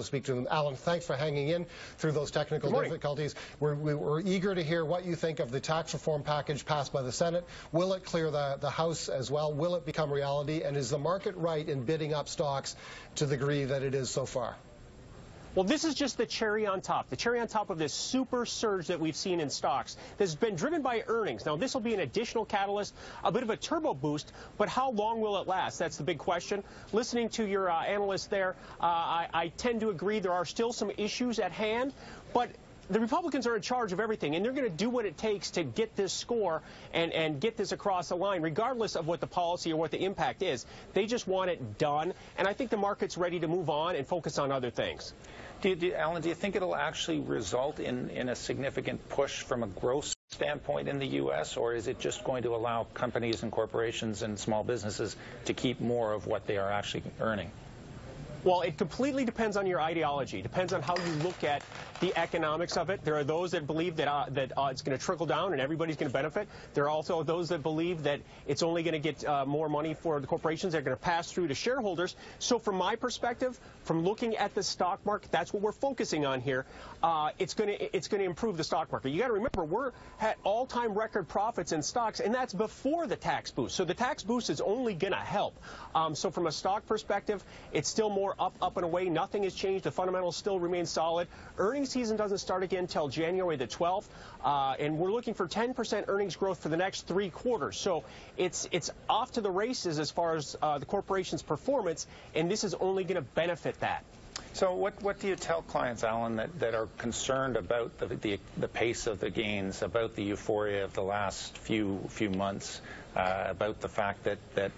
to speak to them. Alan, thanks for hanging in through those technical difficulties. We're eager to hear what you think of the tax reform package passed by the Senate. Will it clear the House as well? Will it become reality? And is the market right in bidding up stocks to the degree that it is so far? Well, this is just the cherry on top of this super surge that we've seen in stocks that's been driven by earnings. Now, this will be an additional catalyst, a bit of a turbo boost, but how long will it last? That's the big question. Listening to your analyst there, I tend to agree there are still some issues at hand, but the Republicans are in charge of everything, and they're going to do what it takes to get this score and get this across the line, regardless of what the policy or what the impact is. They just want it done, and I think the market's ready to move on and focus on other things. Alan, do you think it'll actually result in a significant push from a growth standpoint in the U.S., or is it just going to allow companies and corporations and small businesses to keep more of what they are actually earning? Well, it completely depends on your ideology. Depends on how you look at the economics of it. There are those that believe that it's going to trickle down and everybody's going to benefit. There are also those that believe that it's only going to get more money for the corporations. They're going to pass through to shareholders. So from my perspective, from looking at the stock market, that's what we're focusing on here. It's going to improve the stock market. You got to remember, we're at all-time record profits in stocks, and that's before the tax boost. So the tax boost is only going to help. So from a stock perspective, it's still more up and away. Nothing has changed. The fundamentals still remain solid. Earnings season doesn't start again until January the 12th, and we're looking for 10% earnings growth for the next 3 quarters. So it's off to the races as far as the corporation's performance, and this is only going to benefit that. So what do you tell clients, Alan, that are concerned about the pace of the gains, about the euphoria of the last few months, about the fact that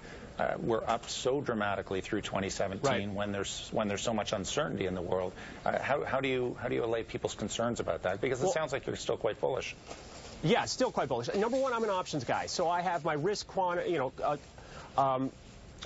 we're up so dramatically through 2017 when there's so much uncertainty in the world? How do you allay people's concerns about that? Because it sounds like you're still quite bullish. Yeah, still quite bullish. Number one, I'm an options guy, so I have my risk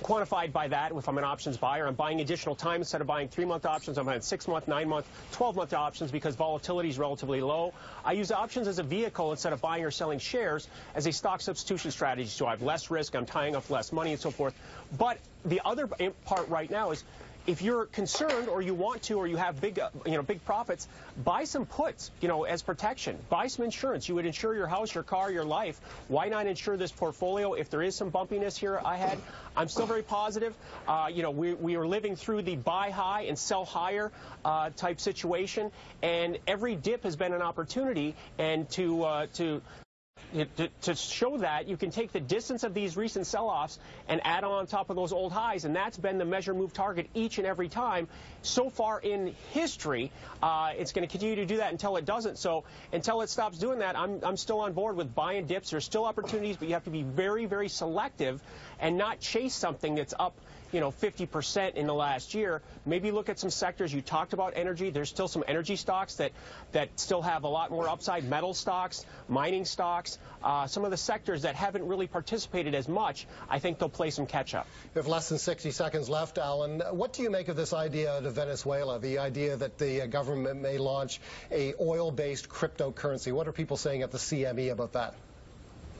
quantified by that. If I'm an options buyer, I'm buying additional time. Instead of buying 3-month options, I'm buying 6-month, 9-month, 12-month options because volatility is relatively low. I use options as a vehicle instead of buying or selling shares as a stock substitution strategy. So I have less risk, I'm tying up less money and so forth. But the other part right now is, if you're concerned or you want to or you have big profits, buy some puts, as protection. Buy some insurance. You would insure your house, your car, your life. Why not insure this portfolio? If there is some bumpiness here ahead, I'm still very positive. We are living through the buy high and sell higher type situation, and every dip has been an opportunity. And to show that, you can take the distance of these recent sell-offs and add on top of those old highs, and that's been the measure move target each and every time so far in history. It's going to continue to do that until it doesn't. So until it stops doing that, I'm still on board with buying dips. There's still opportunities, but you have to be very, very selective and not chase something that's up 50% in the last year. Maybe look at some sectors. You talked about energy. There's still some energy stocks that still have a lot more upside. Metal stocks, mining stocks, some of the sectors that haven't really participated as much. I think they'll play some catch up. We have less than 60 seconds left, Alan. What do you make of this idea out of Venezuela, the idea that the government may launch a oil-based cryptocurrency? What are people saying at the CME about that?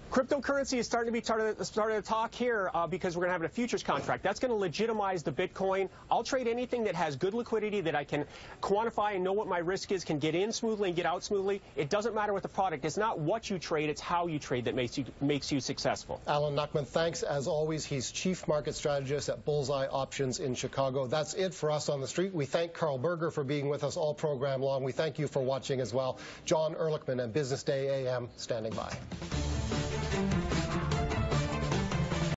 Cryptocurrency is starting to talk here because we're going to have a futures contract. That's going to legitimize the Bitcoin. I'll trade anything that has good liquidity, that I can quantify and know what my risk is, can get in smoothly and get out smoothly. It doesn't matter what the product. It's not what you trade, it's how you trade that makes you successful. Alan Nachman, thanks as always. He's Chief Market Strategist at Bullseye Options in Chicago. That's it for us on the street. We thank Carl Berger for being with us all program long. We thank you for watching as well. John Ehrlichman and Business Day AM standing by.